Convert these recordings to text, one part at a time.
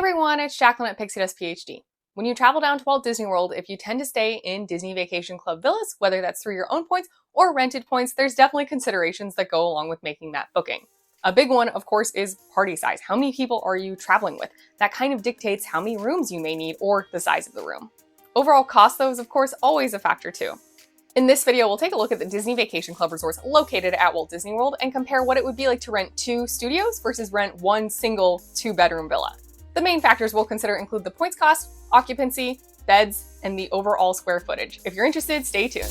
everyone, it's Jacqueline at Pixie Dust PhD. When you travel down to Walt Disney World, if you tend to stay in Disney Vacation Club villas, whether that's through your own points or rented points, there's definitely considerations that go along with making that booking. A big one, of course, is party size. How many people are you traveling with? That kind of dictates how many rooms you may need or the size of the room. Overall cost, though, is of course always a factor too. In this video, we'll take a look at the Disney Vacation Club resorts located at Walt Disney World and compare what it would be like to rent 2 studios versus rent one single 2-bedroom villa. The main factors we'll consider include the points cost, occupancy, beds, and the overall square footage. If you're interested, stay tuned.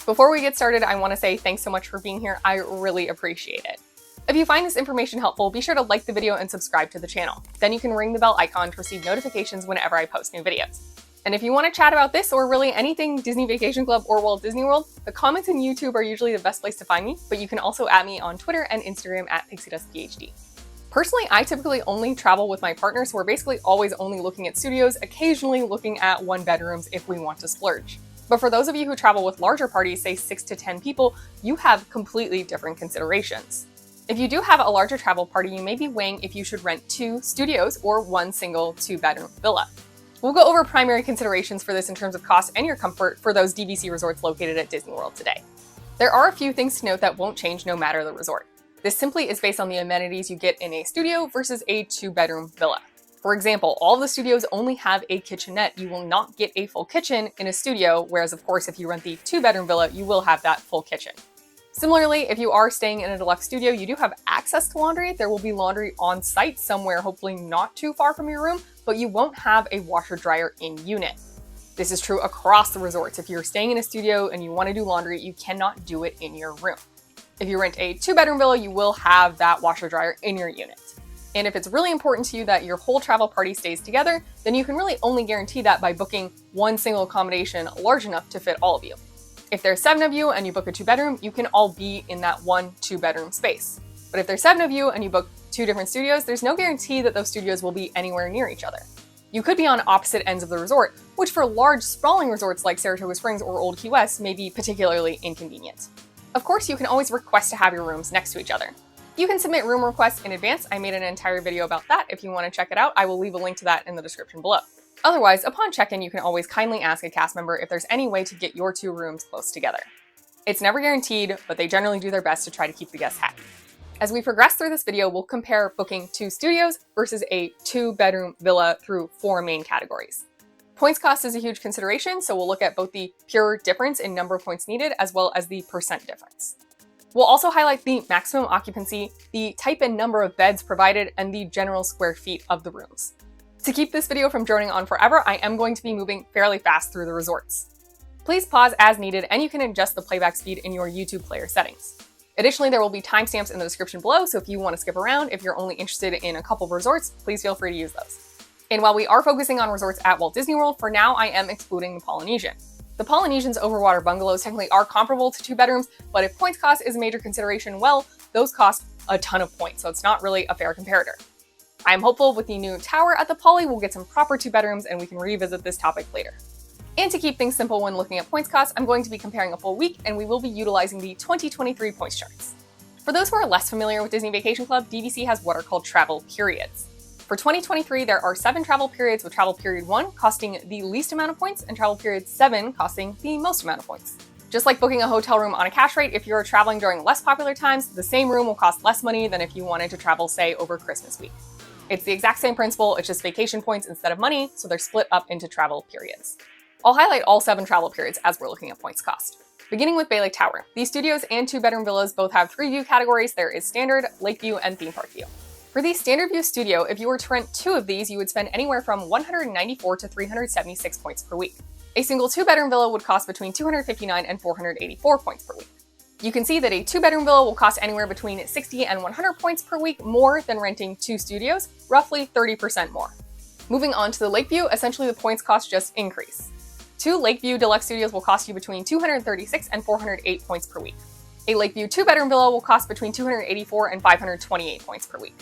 Before we get started, I want to say thanks so much for being here. I really appreciate it. If you find this information helpful, be sure to like the video and subscribe to the channel. Then you can ring the bell icon to receive notifications whenever I post new videos. And if you want to chat about this or really anything Disney Vacation Club or Walt Disney World, the comments in YouTube are usually the best place to find me, but you can also add me on Twitter and Instagram at PixieDustPhD. Personally, I typically only travel with my partner, so we're basically always only looking at studios, occasionally looking at 1-bedrooms if we want to splurge. But for those of you who travel with larger parties, say 6 to 10 people, you have completely different considerations. If you do have a larger travel party, you may be weighing if you should rent 2 studios or one single 2-bedroom villa. We'll go over primary considerations for this in terms of cost and your comfort for those DVC resorts located at Disney World today. There are a few things to note that won't change no matter the resort. This simply is based on the amenities you get in a studio versus a 2-bedroom villa. For example, all the studios only have a kitchenette. You will not get a full kitchen in a studio, whereas of course if you rent the 2-bedroom villa, you will have that full kitchen. Similarly, if you are staying in a deluxe studio, you do have access to laundry. There will be laundry on site somewhere, hopefully not too far from your room, but you won't have a washer dryer in unit. This is true across the resorts. If you're staying in a studio and you want to do laundry, you cannot do it in your room. If you rent a 2-bedroom villa, you will have that washer dryer in your unit. And if it's really important to you that your whole travel party stays together, then you can really only guarantee that by booking one single accommodation large enough to fit all of you. If there's 7 of you and you book a 2-bedroom, you can all be in that one 2-bedroom space. But if there's 7 of you and you book 2 different studios, there's no guarantee that those studios will be anywhere near each other. You could be on opposite ends of the resort, which for large, sprawling resorts like Saratoga Springs or Old Key West may be particularly inconvenient. Of course, you can always request to have your rooms next to each other. You can submit room requests in advance. I made an entire video about that. If you want to check it out, I will leave a link to that in the description below. Otherwise, upon check-in, you can always kindly ask a cast member if there's any way to get your 2 rooms close together. It's never guaranteed, but they generally do their best to try to keep the guests happy. As we progress through this video, we'll compare booking 2 studios versus a 2-bedroom villa through 4 main categories. Points cost is a huge consideration, so we'll look at both the pure difference in number of points needed as well as the percent difference. We'll also highlight the maximum occupancy, the type and number of beds provided, and the general square feet of the rooms. To keep this video from droning on forever, I am going to be moving fairly fast through the resorts. Please pause as needed, and you can adjust the playback speed in your YouTube player settings. Additionally, there will be timestamps in the description below, so if you want to skip around, if you're only interested in a couple of resorts, please feel free to use those. And while we are focusing on resorts at Walt Disney World, for now I am excluding the Polynesian. The Polynesian's overwater bungalows technically are comparable to 2 bedrooms, but if points cost is a major consideration, well, those cost a ton of points, so it's not really a fair comparator. I am hopeful with the new tower at the Poly, we'll get some proper 2 bedrooms and we can revisit this topic later. And to keep things simple when looking at points cost, I'm going to be comparing a full week and we will be utilizing the 2023 points charts. For those who are less familiar with Disney Vacation Club, DVC has what are called travel periods. For 2023, there are 7 travel periods, with travel period 1 costing the least amount of points and travel period 7 costing the most amount of points. Just like booking a hotel room on a cash rate, if you're traveling during less popular times, the same room will cost less money than if you wanted to travel, say, over Christmas week. It's the exact same principle, it's just vacation points instead of money, so they're split up into travel periods. I'll highlight all 7 travel periods as we're looking at points cost. Beginning with Bay Lake Tower. These studios and 2-bedroom villas both have 3 view categories. There is Standard, Lake View, and Theme Park View. For the Standard View studio, if you were to rent 2 of these, you would spend anywhere from 194 to 376 points per week. A single 2-bedroom villa would cost between 259 and 484 points per week. You can see that a 2-bedroom villa will cost anywhere between 60 and 100 points per week more than renting 2 studios, roughly 30% more. Moving on to the Lakeview, essentially the points cost just increase. 2 Lakeview Deluxe studios will cost you between 236 and 408 points per week. A Lakeview 2-bedroom villa will cost between 284 and 528 points per week.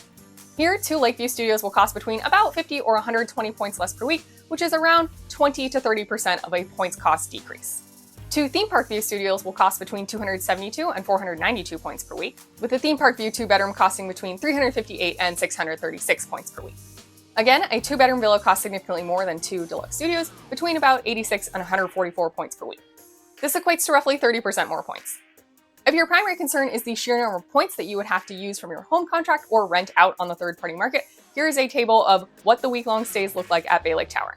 Here, 2 Lakeview studios will cost between about 50 or 120 points less per week, which is around 20 to 30% of a points cost decrease. 2 theme park view studios will cost between 272 and 492 points per week, with the theme park view 2-bedroom costing between 358 and 636 points per week. Again, a 2-bedroom villa costs significantly more than 2 deluxe studios, between about 86 and 144 points per week. This equates to roughly 30% more points. If your primary concern is the sheer number of points that you would have to use from your home contract or rent out on the third-party market, here is a table of what the week-long stays look like at Bay Lake Tower.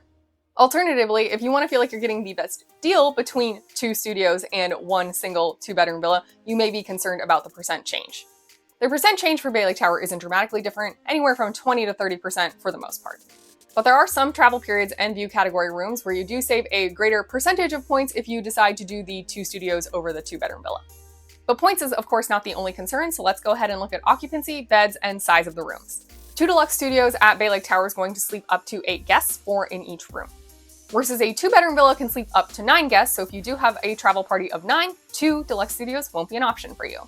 Alternatively, if you want to feel like you're getting the best deal between 2 studios and 1 single 2-bedroom villa, you may be concerned about the percent change. The percent change for Bay Lake Tower isn't dramatically different, anywhere from 20 to 30% for the most part. But there are some travel periods and view category rooms where you do save a greater percentage of points if you decide to do the 2 studios over the 2-bedroom villa. But points is of course not the only concern, so let's go ahead and look at occupancy, beds, and size of the rooms. 2 deluxe studios at Bay Lake Tower is going to sleep up to 8 guests, 4 in each room. Versus a 2-bedroom villa can sleep up to 9 guests, so if you do have a travel party of 9, 2 deluxe studios won't be an option for you.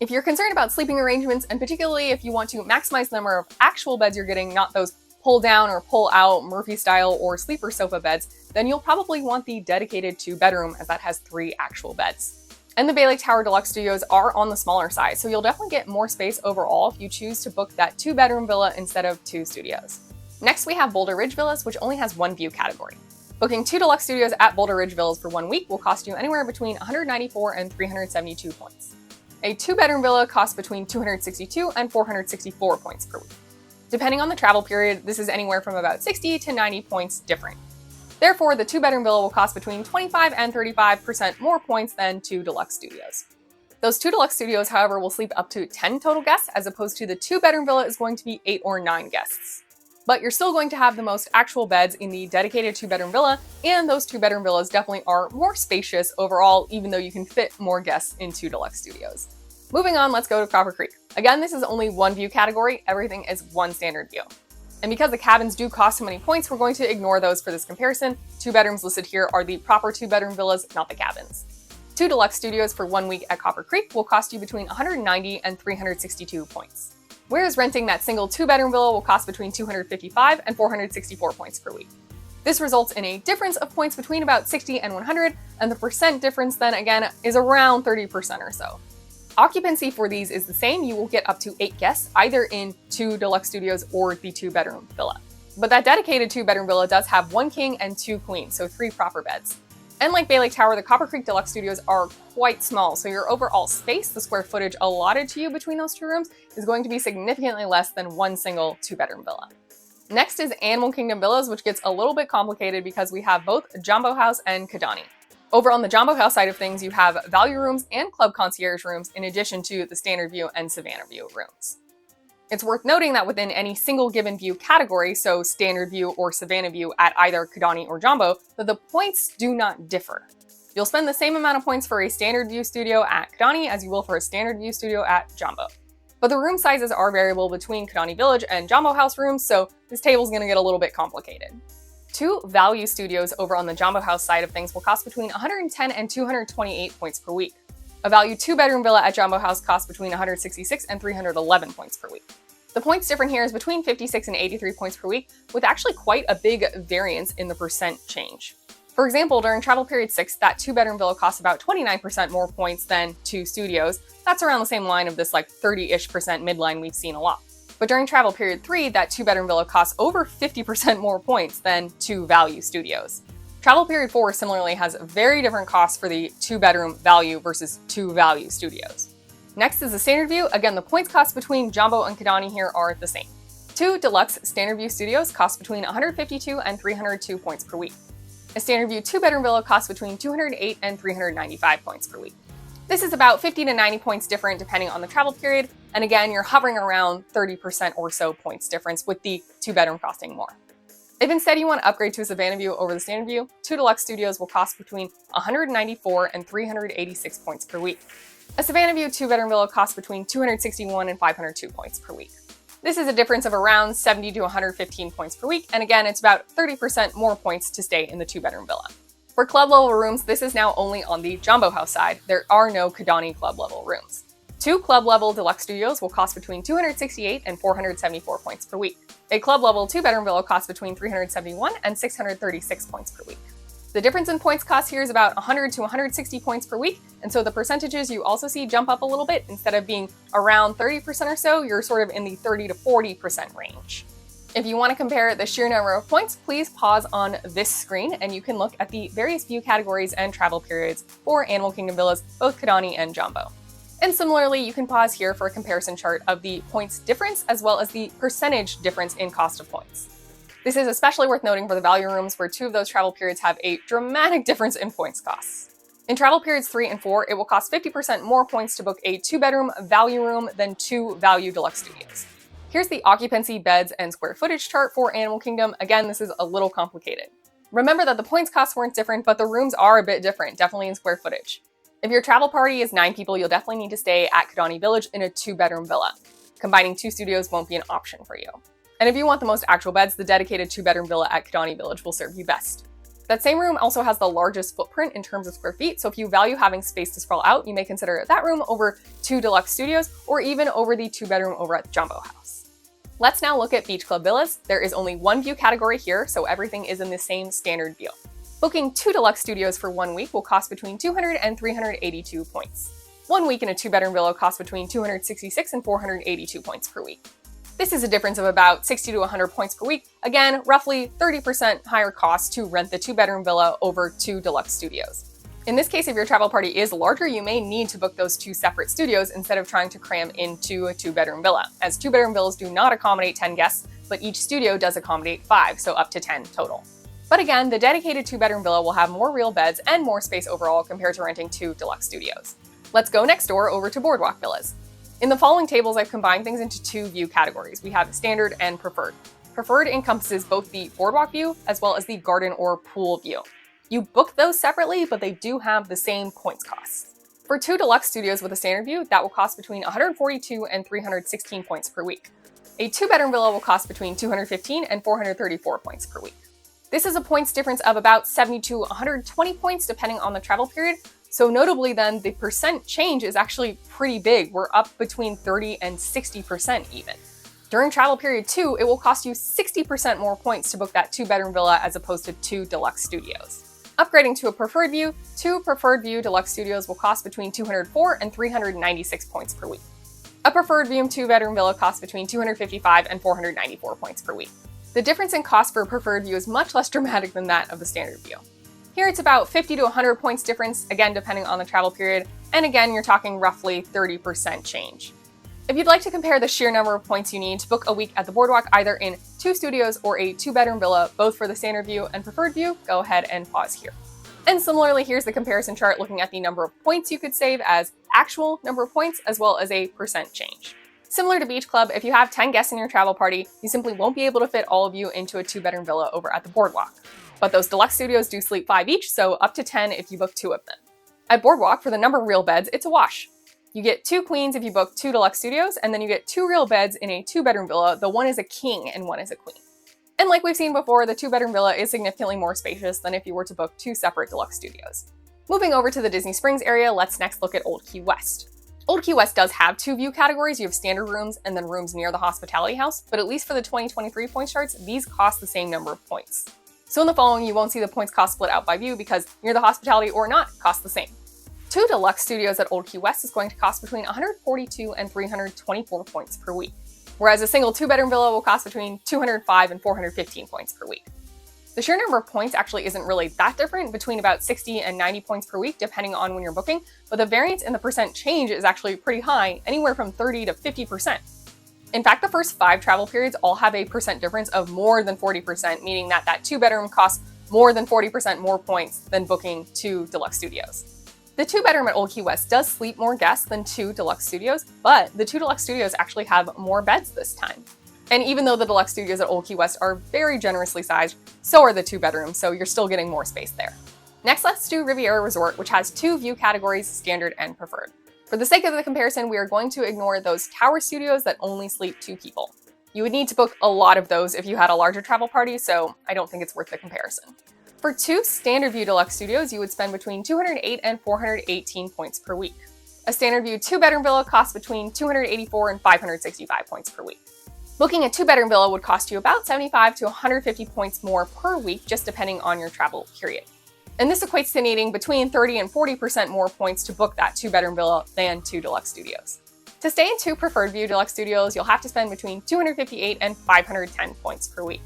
If you're concerned about sleeping arrangements, and particularly if you want to maximize the number of actual beds you're getting, not those pull down or pull out Murphy style or sleeper sofa beds, then you'll probably want the dedicated 2-bedroom, as that has 3 actual beds. And the Bay Lake Tower Deluxe Studios are on the smaller side, so you'll definitely get more space overall if you choose to book that 2-bedroom villa instead of 2 studios. Next, we have Boulder Ridge Villas, which only has 1 view category. Booking 2 deluxe studios at Boulder Ridge Villas for 1 week will cost you anywhere between 194 and 372 points. A 2-bedroom villa costs between 262 and 464 points per week. Depending on the travel period, this is anywhere from about 60 to 90 points different. Therefore, the 2-bedroom villa will cost between 25 and 35% more points than 2 deluxe studios. Those 2 deluxe studios, however, will sleep up to 10 total guests, as opposed to the 2-bedroom villa is going to be 8 or 9 guests. But you're still going to have the most actual beds in the dedicated 2-bedroom villa, and those 2-bedroom villas definitely are more spacious overall, even though you can fit more guests in 2 deluxe studios. Moving on, let's go to Copper Creek. Again, this is only 1 view category, everything is 1 standard view. And because the cabins do cost so many points, we're going to ignore those for this comparison. 2 bedrooms listed here are the proper 2-bedroom villas, not the cabins. 2 deluxe studios for 1 week at Copper Creek will cost you between 190 and 362 points. Whereas renting that single 2-bedroom villa will cost between 255 and 464 points per week. This results in a difference of points between about 60 and 100, and the percent difference then again is around 30% or so. Occupancy for these is the same. You will get up to 8 guests, either in 2 deluxe studios or the 2-bedroom villa. But that dedicated 2-bedroom villa does have 1 king and 2 queens, so 3 proper beds. And like Bay Lake Tower, the Copper Creek Deluxe Studios are quite small, so your overall space, the square footage allotted to you between those 2 rooms, is going to be significantly less than 1 single 2-bedroom villa. Next is Animal Kingdom Villas, which gets a little bit complicated because we have both Jambo House and Kidani. Over on the Jambo House side of things, you have value rooms and club concierge rooms in addition to the standard view and Savannah view rooms. It's worth noting that within any single given view category, so standard view or Savannah view at either Kidani or Jambo, that the points do not differ. You'll spend the same amount of points for a standard view studio at Kidani as you will for a standard view studio at Jambo. But the room sizes are variable between Kidani Village and Jambo House rooms, so this table is going to get a little bit complicated. 2 value studios over on the Jambo House side of things will cost between 110 and 228 points per week. A value 2-bedroom villa at Jambo House costs between 166 and 311 points per week. The points different here is between 56 and 83 points per week, with actually quite a big variance in the percent change. For example, during travel period 6, that 2-bedroom villa costs about 29% more points than 2 studios. That's around the same line of this like 30-ish% midline we've seen a lot. But during travel period 3, that 2-bedroom villa costs over 50% more points than 2 value studios. Travel period 4 similarly has very different costs for the 2-bedroom value versus 2 value studios. Next is the standard view. Again, the points cost between Jambo and Kidani here are the same. 2 deluxe standard view studios cost between 152 and 302 points per week. A standard view 2-bedroom villa costs between 208 and 395 points per week. This is about 50 to 90 points different depending on the travel period, and again, you're hovering around 30% or so points difference with the 2-bedroom costing more. If instead you want to upgrade to a Savannah view over the standard view, 2 deluxe studios will cost between 194 and 386 points per week. A Savannah view 2-bedroom villa costs between 261 and 502 points per week. This is a difference of around 70 to 115 points per week, and again, it's about 30% more points to stay in the 2-bedroom villa. For club level rooms, this is now only on the Jambo House side. There are no Kidani club level rooms. 2 club level deluxe studios will cost between 268 and 474 points per week. A club level 2-bedroom villa costs between 371 and 636 points per week. The difference in points cost here is about 100 to 160 points per week, and so the percentages you also see jump up a little bit. Instead of being around 30% or so, you're sort of in the 30 to 40% range. If you want to compare the sheer number of points, please pause on this screen and you can look at the various view categories and travel periods for Animal Kingdom villas, both Kidani and Jambo. And similarly, you can pause here for a comparison chart of the points difference as well as the percentage difference in cost of points. This is especially worth noting for the value rooms, where 2 of those travel periods have a dramatic difference in points costs. In travel periods 3 and 4, it will cost 50% more points to book a 2-bedroom value room than 2 value deluxe studios. Here's the occupancy, beds, and square footage chart for Animal Kingdom. Again, this is a little complicated. Remember that the points costs weren't different, but the rooms are a bit different, definitely in square footage. If your travel party is 9 people, you'll definitely need to stay at Kidani Village in a 2-bedroom villa. Combining 2 studios won't be an option for you. And if you want the most actual beds, the dedicated 2-bedroom villa at Kidani Village will serve you best. That same room also has the largest footprint in terms of square feet, so if you value having space to sprawl out, you may consider that room over 2 deluxe studios or even over the 2-bedroom over at Jambo House. Let's now look at Beach Club villas. There is only one view category here, so everything is in the same standard view. Booking 2 deluxe studios for 1 week will cost between 200 and 382 points. 1 week in a 2-bedroom villa costs between 266 and 482 points per week. This is a difference of about 60 to 100 points per week. Again, roughly 30% higher cost to rent the 2-bedroom villa over 2 deluxe studios. In this case, if your travel party is larger, you may need to book those 2 separate studios instead of trying to cram into a 2-bedroom villa, as 2-bedroom villas do not accommodate 10 guests, but each studio does accommodate 5, so up to 10 total. But again, the dedicated 2-bedroom villa will have more real beds and more space overall compared to renting 2 deluxe studios. Let's go next door over to Boardwalk Villas. In the following tables, I've combined things into 2 view categories. We have standard and preferred. Preferred encompasses both the boardwalk view as well as the garden or pool view. You book those separately, but they do have the same points costs. For 2 deluxe studios with a standard view, that will cost between 142 and 316 points per week. A 2-bedroom villa will cost between 215 and 434 points per week. This is a points difference of about 70 to 120 points depending on the travel period. So notably then, the percent change is actually pretty big. We're up between 30 and 60% even. During travel period 2, it will cost you 60% more points to book that 2-bedroom villa as opposed to 2 deluxe studios. Upgrading to a preferred view, 2 preferred view deluxe studios will cost between 204 and 396 points per week. A preferred view 2-bedroom villa costs between 255 and 494 points per week. The difference in cost for a preferred view is much less dramatic than that of the standard view. Here it's about 50 to 100 points difference, again depending on the travel period, and again you're talking roughly 30% change. If you'd like to compare the sheer number of points you need to book a week at the Boardwalk either in 2 studios or a 2-bedroom villa, both for the standard view and preferred view, go ahead and pause here. And similarly, here's the comparison chart looking at the number of points you could save as actual number of points as well as a percent change. Similar to Beach Club, if you have 10 guests in your travel party, you simply won't be able to fit all of you into a 2-bedroom villa over at the Boardwalk. But those deluxe studios do sleep 5 each, so up to 10 if you book 2 of them. At Boardwalk, for the number of real beds, it's a wash. You get 2 queens if you book 2 deluxe studios, and then you get 2 real beds in a 2-bedroom villa, though one is a king and one is a queen. And like we've seen before, the 2-bedroom villa is significantly more spacious than if you were to book 2 separate deluxe studios. Moving over to the Disney Springs area, let's next look at Old Key West. Old Key West does have 2 view categories. You have standard rooms and then rooms near the hospitality house, but at least for the 2023 points charts, these cost the same number of points. So in the following, you won't see the points cost split out by view because near the hospitality or not cost the same. 2 deluxe studios at Old Key West is going to cost between 142 and 324 points per week, whereas a single 2-bedroom villa will cost between 205 and 415 points per week. The sheer number of points actually isn't really that different, between about 60 and 90 points per week, depending on when you're booking, but the variance in the percent change is actually pretty high, anywhere from 30 to 50%. In fact, the first 5 travel periods all have a percent difference of more than 40%, meaning that 2-bedroom costs more than 40% more points than booking 2 deluxe studios. The 2-bedroom at Old Key West does sleep more guests than 2 deluxe studios, but the 2 deluxe studios actually have more beds this time. And even though the deluxe studios at Old Key West are very generously sized, so are the 2-bedrooms, so you're still getting more space there. Next, let's do Riviera Resort, which has 2 view categories, standard and preferred. For the sake of the comparison, we are going to ignore those tower studios that only sleep 2 people. You would need to book a lot of those if you had a larger travel party, so I don't think it's worth the comparison. For 2 standard view deluxe studios, you would spend between 208 and 418 points per week. A standard view 2-bedroom villa costs between 284 and 565 points per week. Booking a 2-bedroom villa would cost you about 75 to 150 points more per week, just depending on your travel period. And this equates to needing between 30 and 40% more points to book that 2-bedroom villa than 2 deluxe studios. To stay in 2 preferred view deluxe studios, you'll have to spend between 258 and 510 points per week.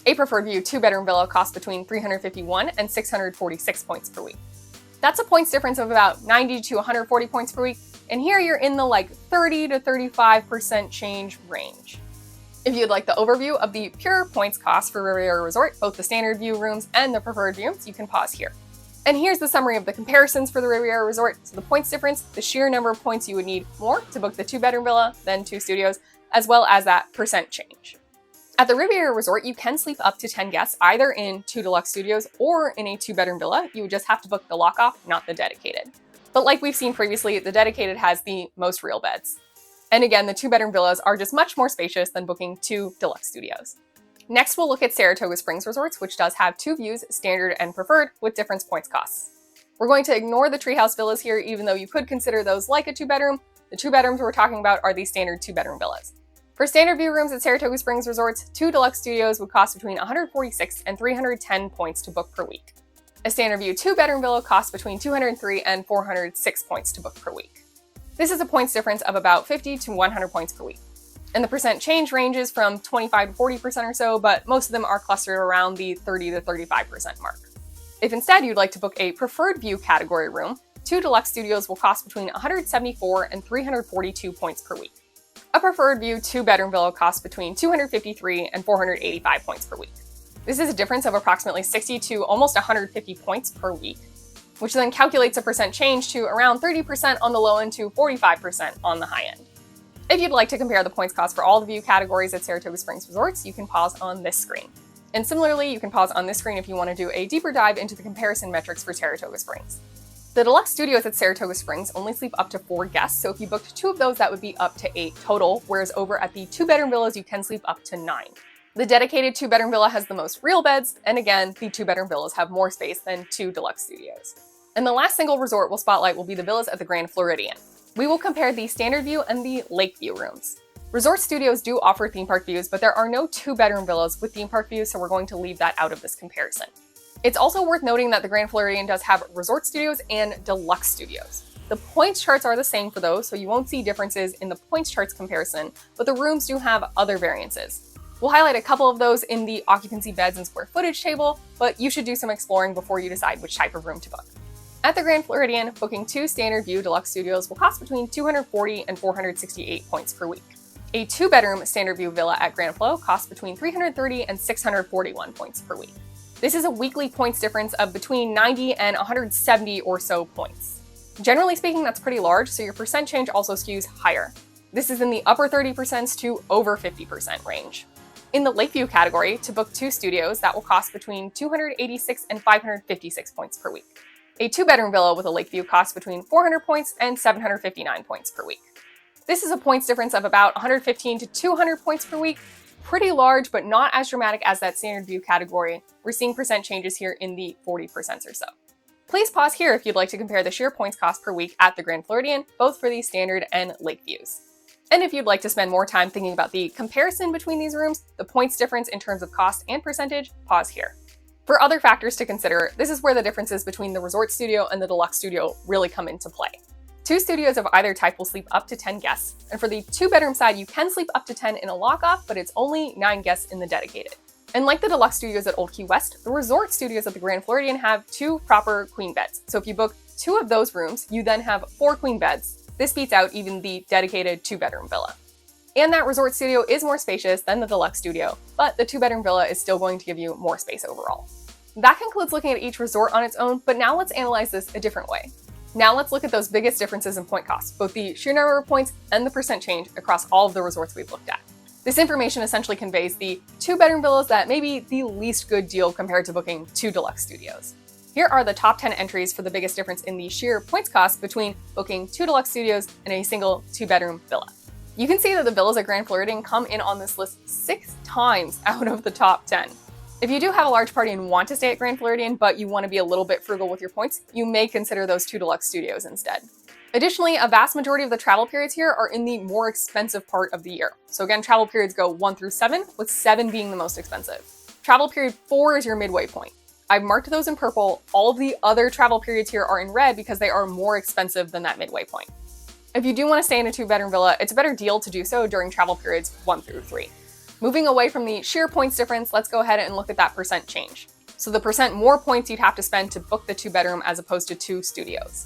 A preferred view 2-bedroom villa costs between 351 and 646 points per week. That's a points difference of about 90 to 140 points per week, and here you're in the 30 to 35% change range. If you'd like the overview of the pure points cost for Riviera Resort, both the standard view rooms and the preferred views, you can pause here. And here's the summary of the comparisons for the Riviera Resort. So the points difference, the sheer number of points you would need more to book the 2-bedroom villa than 2 studios, as well as that percent change. At the Riviera Resort, you can sleep up to 10 guests either in 2 deluxe studios or in a 2-bedroom villa. You would just have to book the lock-off, not the dedicated. But like we've seen previously, the dedicated has the most real beds. And again, the 2-bedroom villas are just much more spacious than booking 2 deluxe studios. Next, we'll look at Saratoga Springs Resorts, which does have 2 views, standard and preferred, with different points costs. We're going to ignore the treehouse villas here, even though you could consider those like a 2-bedroom. The 2 bedrooms we're talking about are the standard 2-bedroom villas. For standard view rooms at Saratoga Springs Resorts, 2 deluxe studios would cost between 146 and 310 points to book per week. A standard view 2-bedroom villa costs between 203 and 406 points to book per week. This is a points difference of about 50 to 100 points per week. And the percent change ranges from 25 to 40% or so, but most of them are clustered around the 30 to 35% mark. If instead you'd like to book a preferred view category room, 2 deluxe studios will cost between 174 and 342 points per week. A preferred view 2-bedroom villa costs between 253 and 485 points per week. This is a difference of approximately 60 to almost 150 points per week, which then calculates a percent change to around 30% on the low end to 45% on the high end. If you'd like to compare the points cost for all the view categories at Saratoga Springs Resorts, you can pause on this screen. And similarly, you can pause on this screen if you want to do a deeper dive into the comparison metrics for Saratoga Springs. The deluxe studios at Saratoga Springs only sleep up to 4 guests, so if you booked 2 of those, that would be up to 8 total, whereas over at the 2-bedroom villas, you can sleep up to 9. The dedicated 2-bedroom villa has the most real beds, and again, the 2-bedroom villas have more space than 2 deluxe studios. And the last single resort we'll spotlight will be the villas at the Grand Floridian. We will compare the standard view and the lake view rooms. Resort studios do offer theme park views, but there are no 2-bedroom villas with theme park views, so we're going to leave that out of this comparison. It's also worth noting that the Grand Floridian does have resort studios and deluxe studios. The points charts are the same for those, so you won't see differences in the points charts comparison, but the rooms do have other variances. We'll highlight a couple of those in the occupancy beds and square footage table, but you should do some exploring before you decide which type of room to book. At the Grand Floridian, booking 2 standard view deluxe studios will cost between 240 and 468 points per week. A 2-bedroom standard view villa at Grand Flo costs between 330 and 641 points per week. This is a weekly points difference of between 90 and 170 or so points. Generally speaking, that's pretty large, so your percent change also skews higher. This is in the upper 30% to over 50% range. In the Lakeview category, to book 2 studios, that will cost between 286 and 556 points per week. A 2-bedroom villa with a Lakeview costs between 400 points and 759 points per week. This is a points difference of about 115 to 200 points per week. Pretty large, but not as dramatic as that standard view category. We're seeing percent changes here in the 40% or so. Please pause here if you'd like to compare the sheer points cost per week at the Grand Floridian, both for the standard and lake views. And if you'd like to spend more time thinking about the comparison between these rooms, the points difference in terms of cost and percentage, pause here. For other factors to consider, this is where the differences between the resort studio and the deluxe studio really come into play. 2 studios of either type will sleep up to 10 guests, and for the 2-bedroom side, you can sleep up to 10 in a lock-off, but it's only 9 guests in the dedicated. And like the deluxe studios at Old Key West, the resort studios at the Grand Floridian have 2 proper queen beds. So if you book 2 of those rooms, you then have 4 queen beds. This beats out even the dedicated 2-bedroom villa. And that resort studio is more spacious than the deluxe studio, but the 2-bedroom villa is still going to give you more space overall. That concludes looking at each resort on its own, but now let's analyze this a different way. Now let's look at those biggest differences in point costs, both the sheer number of points and the percent change across all of the resorts we've looked at. This information essentially conveys the 2-bedroom villas that may be the least good deal compared to booking 2 deluxe studios. Here are the top 10 entries for the biggest difference in the sheer points cost between booking 2 deluxe studios and a single 2-bedroom villa. You can see that the villas at Grand Floridian come in on this list 6 times out of the top 10. If you do have a large party and want to stay at Grand Floridian, but you want to be a little bit frugal with your points, you may consider those 2 deluxe studios instead. Additionally, a vast majority of the travel periods here are in the more expensive part of the year. So again, travel periods go 1 through 7, with 7 being the most expensive. Travel period 4 is your midway point. I've marked those in purple. All of the other travel periods here are in red because they are more expensive than that midway point. If you do want to stay in a 2-bedroom villa, it's a better deal to do so during travel periods 1 through 3. Moving away from the sheer points difference, let's go ahead and look at that percent change. So the percent more points you'd have to spend to book the 2-bedroom as opposed to 2 studios.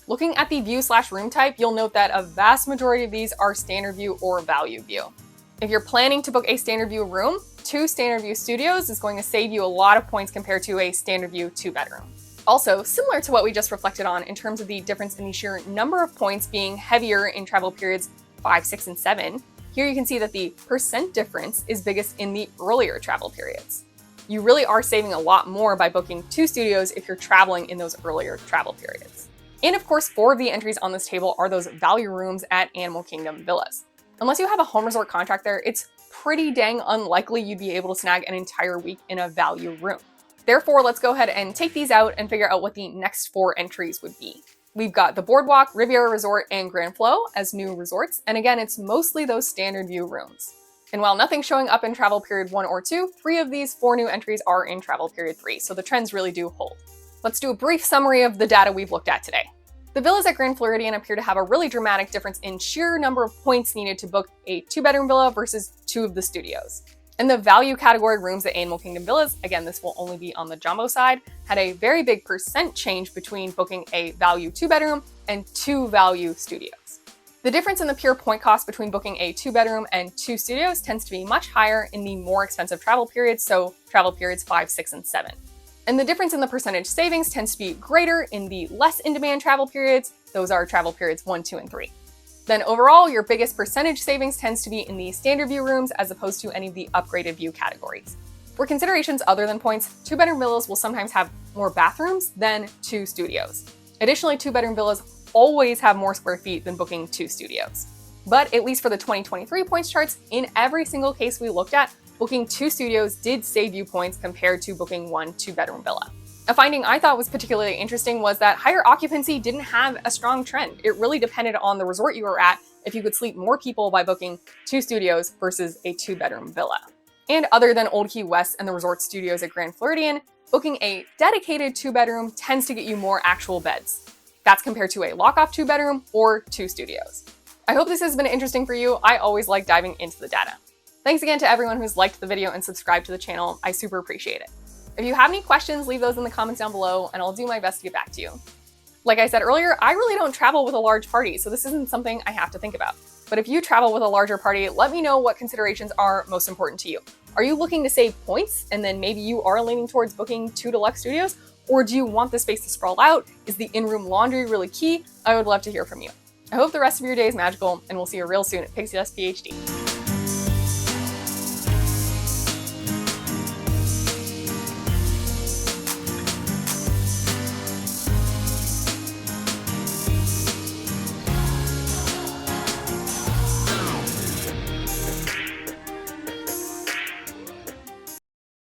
Looking at the view/room type, you'll note that a vast majority of these are standard view or value view. If you're planning to book a standard view room, 2 standard view studios is going to save you a lot of points compared to a standard view 2-bedroom. Also, similar to what we just reflected on in terms of the difference in the sheer number of points being heavier in travel periods 5, 6, and 7, here you can see that the percent difference is biggest in the earlier travel periods. You really are saving a lot more by booking 2 studios if you're traveling in those earlier travel periods. And of course, 4 of the entries on this table are those value rooms at Animal Kingdom Villas. Unless you have a home resort contract there, it's pretty dang unlikely you'd be able to snag an entire week in a value room. Therefore, let's go ahead and take these out and figure out what the next 4 entries would be. We've got the Boardwalk, Riviera Resort, and Grand Flow as new resorts, and again, it's mostly those standard view rooms. And while nothing's showing up in travel period 1 or 2, 3 of these 4 new entries are in travel period 3, so the trends really do hold. Let's do a brief summary of the data we've looked at today. The villas at Grand Floridian appear to have a really dramatic difference in sheer number of points needed to book a 2-bedroom villa versus 2 of the studios. And the value category rooms at Animal Kingdom Villas, again, this will only be on the jumbo side, had a very big percent change between booking a value 2-bedroom and 2 value studios. The difference in the pure point cost between booking a 2-bedroom and 2 studios tends to be much higher in the more expensive travel periods, so travel periods 5, 6, and 7. And the difference in the percentage savings tends to be greater in the less in-demand travel periods. Those are travel periods 1, 2, and 3. Then overall, your biggest percentage savings tends to be in the standard view rooms as opposed to any of the upgraded view categories. For considerations other than points, 2-bedroom villas will sometimes have more bathrooms than 2 studios. Additionally, 2-bedroom villas always have more square feet than booking 2 studios. But at least for the 2023 points charts, in every single case we looked at, booking 2 studios did save you points compared to booking 1 2-bedroom villa. A finding I thought was particularly interesting was that higher occupancy didn't have a strong trend. It really depended on the resort you were at if you could sleep more people by booking 2 studios versus a 2-bedroom villa. And other than Old Key West and the resort studios at Grand Floridian, booking a dedicated 2-bedroom tends to get you more actual beds. That's compared to a lock-off 2-bedroom or 2 studios. I hope this has been interesting for you. I always like diving into the data. Thanks again to everyone who's liked the video and subscribed to the channel. I super appreciate it. If you have any questions, leave those in the comments down below and I'll do my best to get back to you. Like I said earlier, I really don't travel with a large party, so this isn't something I have to think about. But if you travel with a larger party, let me know what considerations are most important to you. Are you looking to save points and then maybe you are leaning towards booking 2 deluxe studios? Or do you want the space to sprawl out? Is the in-room laundry really key? I would love to hear from you. I hope the rest of your day is magical and we'll see you real soon at Pixie Dust PhD.